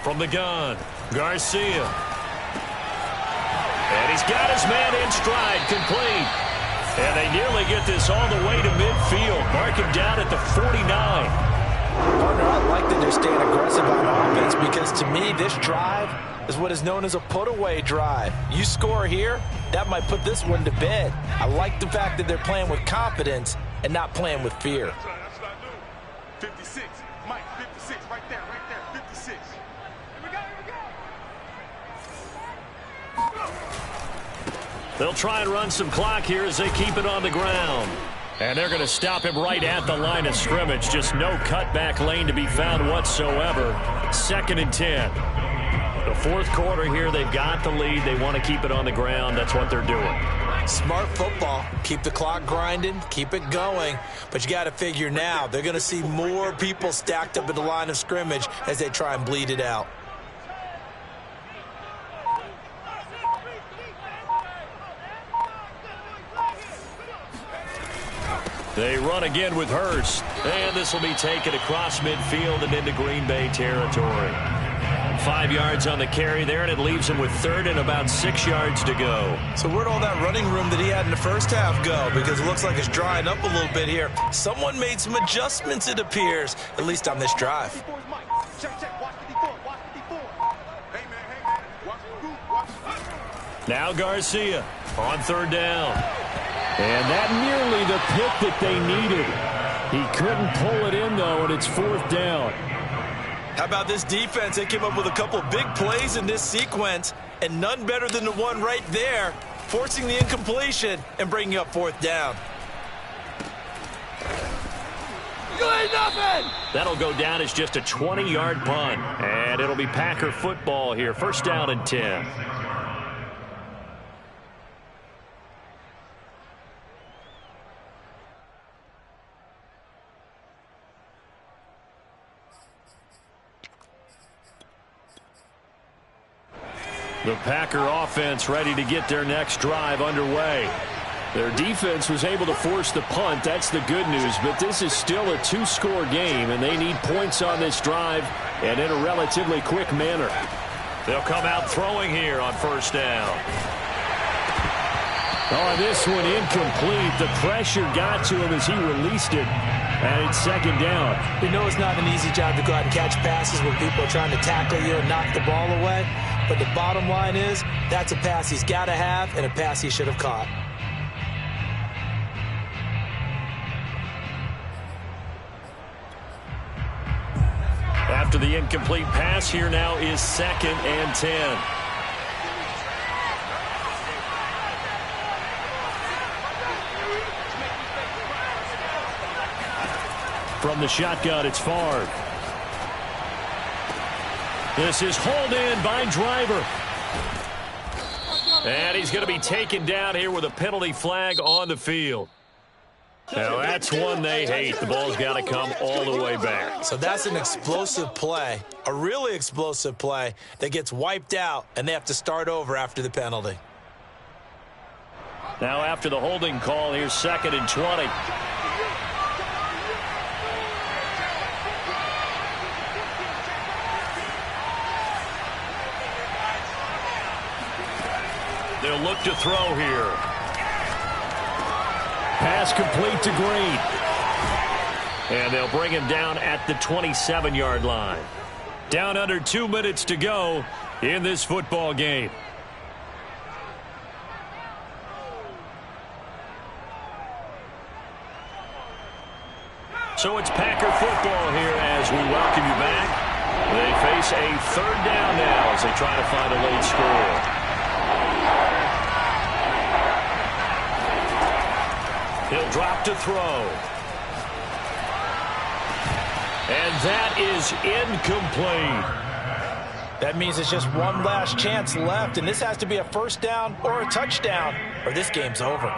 From the gun, Garcia. And he's got his man in stride, complete. And they nearly get this all the way to midfield. Mark him down at the 49. Partner, I like that they're staying aggressive on offense because to me, this drive is what is known as a put-away drive. You score here, that might put this one to bed. I like the fact that they're playing with confidence and not playing with fear. That's what I do. 56, Mike, 56, right there, 56. Here we go. They'll try and run some clock here as they keep it on the ground. And they're going to stop him right at the line of scrimmage. Just no cutback lane to be found whatsoever. 2nd and 10. The 4th quarter here, they've got the lead. They want to keep it on the ground. That's what they're doing. Smart football. Keep the clock grinding. Keep it going. But you got to figure now, they're going to see more people stacked up at the line of scrimmage as they try and bleed it out. They run again with Hurst. And this will be taken across midfield and into Green Bay territory. 5 yards on the carry there, and it leaves him with 3rd and about 6 yards to go. So where'd all that running room that he had in the first half go? Because it looks like it's drying up a little bit here. Someone made some adjustments, it appears, at least on this drive. Check, watch 54, watch 54. Hey, man, watch the group, watch the group. Now Garcia on 3rd down. And that nearly the pick that they needed. He couldn't pull it in, though, and it's 4th down. How about this defense? They came up with a couple of big plays in this sequence, and none better than the one right there, forcing the incompletion and bringing up 4th down. You ain't nothing! That'll go down as just a 20-yard punt. And it'll be Packer football here. 1st down and 10. The Packer offense ready to get their next drive underway. Their defense was able to force the punt. That's the good news. But this is still a two-score game, and they need points on this drive and in a relatively quick manner. They'll come out throwing here on first down. Oh, this one incomplete. The pressure got to him as he released it. And it's second down. You know it's not an easy job to go out and catch passes when people are trying to tackle you and knock the ball away. But the bottom line is, that's a pass he's got to have and a pass he should have caught. After the incomplete pass, here now is 2nd and 10. From the shotgun, it's Favre. This is hauled in by Driver. And he's going to be taken down here with a penalty flag on the field. Now, that's one they hate. The ball's got to come all the way back. So that's an explosive play, a really explosive play that gets wiped out, and they have to start over after the penalty. Now, after the holding call, here's 2nd and 20. They'll look to throw here. Pass complete to Green. And they'll bring him down at the 27-yard line. Down under 2 minutes to go in this football game. So it's Packer football here as we welcome you back. They face a 3rd down now as they try to find a late score. He'll drop to throw. And that is incomplete. That means it's just one last chance left, and this has to be a first down or a touchdown, or this game's over.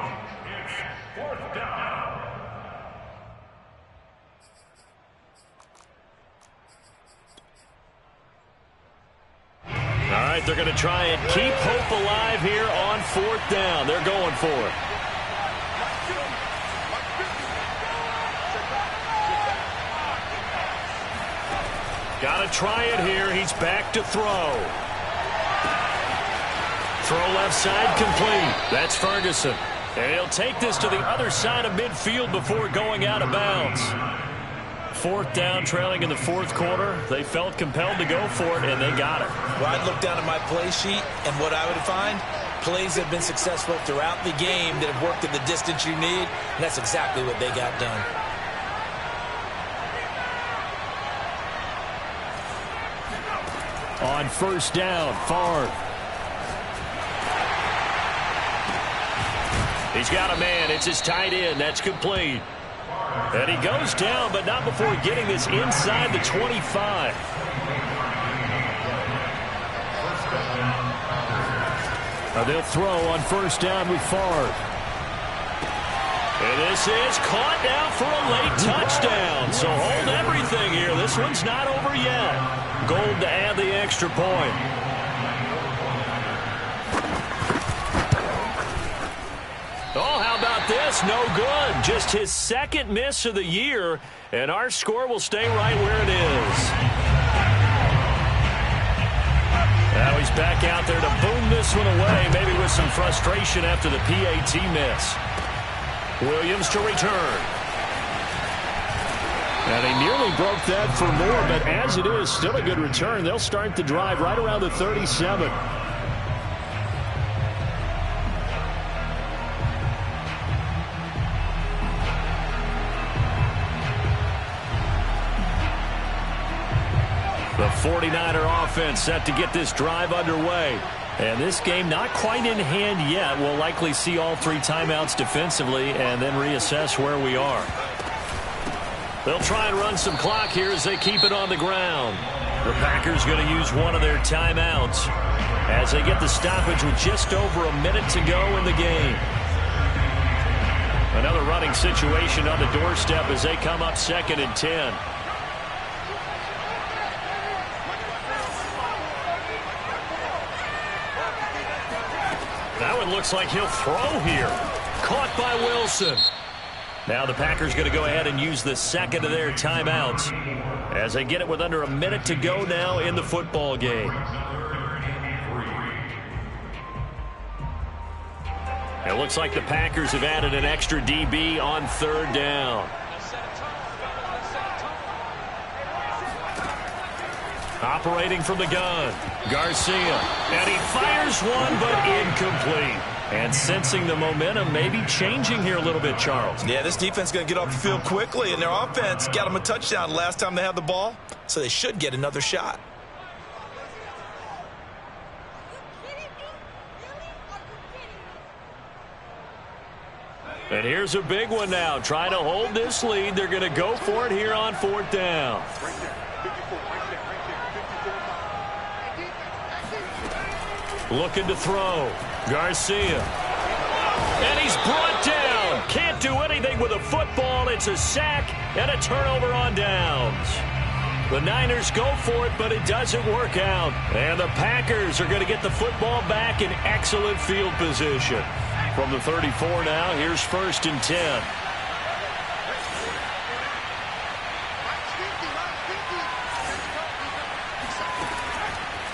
All right, they're going to try and keep hope alive here on 4th down. They're going for it. Got to try it here. He's back to throw. Throw left side complete. That's Ferguson. And he'll take this to the other side of midfield before going out of bounds. 4th down, trailing in the 4th quarter. They felt compelled to go for it, and they got it. Well, I'd look down at my play sheet, and what I would find, plays have been successful throughout the game that have worked at the distance you need, and that's exactly what they got done. On 1st down, Favre. He's got a man. It's his tight end. That's complete. And he goes down, but not before getting this inside the 25. Now they'll throw on 1st down with Favre. And this is caught down for a late touchdown. So hold everything here. This one's not over yet. Gold to add the extra point. Oh, how about this? No good. Just his 2nd miss of the year, and our score will stay right where it is. Now he's back out there to boom this one away, maybe with some frustration after the PAT miss. Williams to return. And he nearly broke that for more, but as it is, still a good return. They'll start the drive right around the 37. The 49er offense set to get this drive underway. And this game not quite in hand yet. We'll likely see all 3 timeouts defensively and then reassess where we are. They'll try and run some clock here as they keep it on the ground. The Packers going to use one of their timeouts as they get the stoppage with just over a minute to go in the game. Another running situation on the doorstep as they come up 2nd and 10. That one looks like he'll throw here. Caught by Wilson. Now the Packers going to go ahead and use the second of their timeouts as they get it with under a minute to go now in the football game. It looks like the Packers have added an extra DB on third down. Operating from the gun, Garcia. And he fires one, but incomplete. And sensing the momentum maybe changing here a little bit, Charles. Yeah, this defense is going to get off the field quickly, and their offense got them a touchdown last time they had the ball, so they should get another shot. And here's a big one now. Trying to hold this lead. They're going to go for it here on fourth down. Looking to throw. Garcia. And he's brought down. Can't do anything with a football. It's a sack and a turnover on downs. The Niners go for it, but it doesn't work out. And the Packers are going to get the football back in excellent field position. From the 34 now, here's 1st and 10.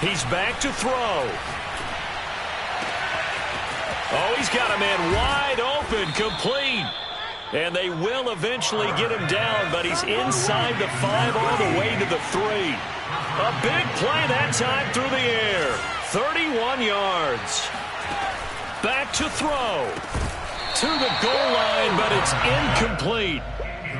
He's back to throw. Oh, he's got a man wide open, complete. And they will eventually get him down, but he's inside the 5 all the way to the 3. A big play that time through the air. 31 yards. Back to throw. To the goal line, but it's incomplete.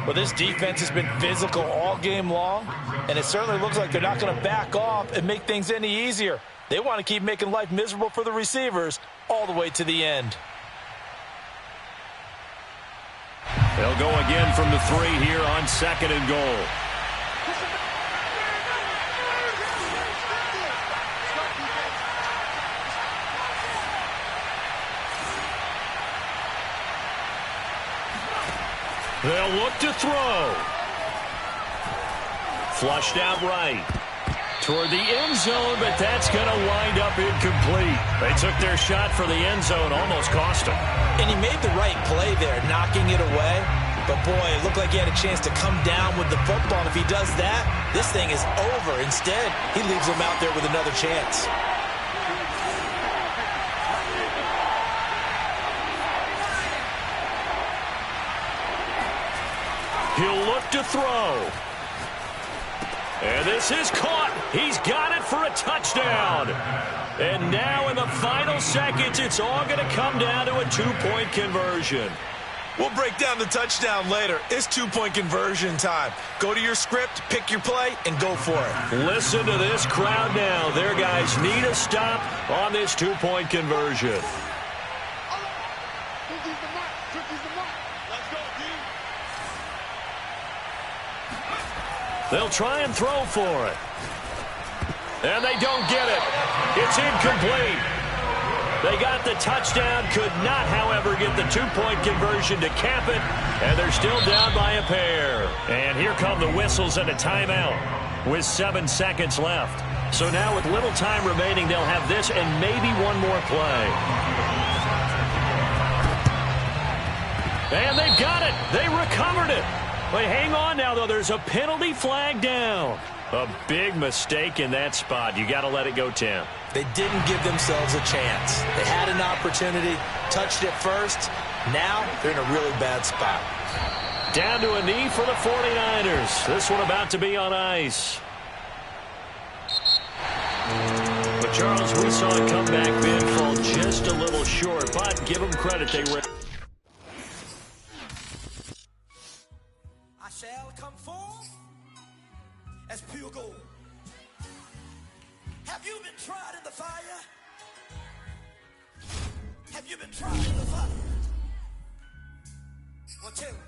Well, this defense has been physical all game long, and it certainly looks like they're not going to back off and make things any easier. They want to keep making life miserable for the receivers all the way to the end. They'll go again from the 3 here on 2nd and goal. They'll look to throw. Flushed out right. Toward the end zone, but that's going to wind up incomplete. They took their shot for the end zone, almost cost them. And he made the right play there, knocking it away. But, boy, it looked like he had a chance to come down with the football. And if he does that, this thing is over. Instead, he leaves him out there with another chance. He'll look to throw. And this is caught. He's got it for a touchdown. And now in the final seconds, it's all going to come down to a 2-point conversion. We'll break down the touchdown later. It's 2-point conversion time. Go to your script, pick your play, and go for it. Listen to this crowd now. Their guys need a stop on this 2-point conversion. They'll try and throw for it. And they don't get it. It's incomplete. They got the touchdown, could not, however, get the 2-point conversion to cap it, and they're still down by a pair. And here come the whistles and a timeout with 7 seconds left. So now with little time remaining, they'll have this and maybe one more play. And they've got it. They recovered it. But hang on now, though. There's a penalty flag down. A big mistake in that spot. You got to let it go, Tim. They didn't give themselves a chance. They had an opportunity, touched it first. Now they're in a really bad spot. Down to a knee for the 49ers. This one about to be on ice. But, Charles, we saw a comeback bid fall just a little short, but give them credit. They were. I shall come forth as pure gold. Have you been tried in the fire? Have you been tried in the fire? Well, tell me.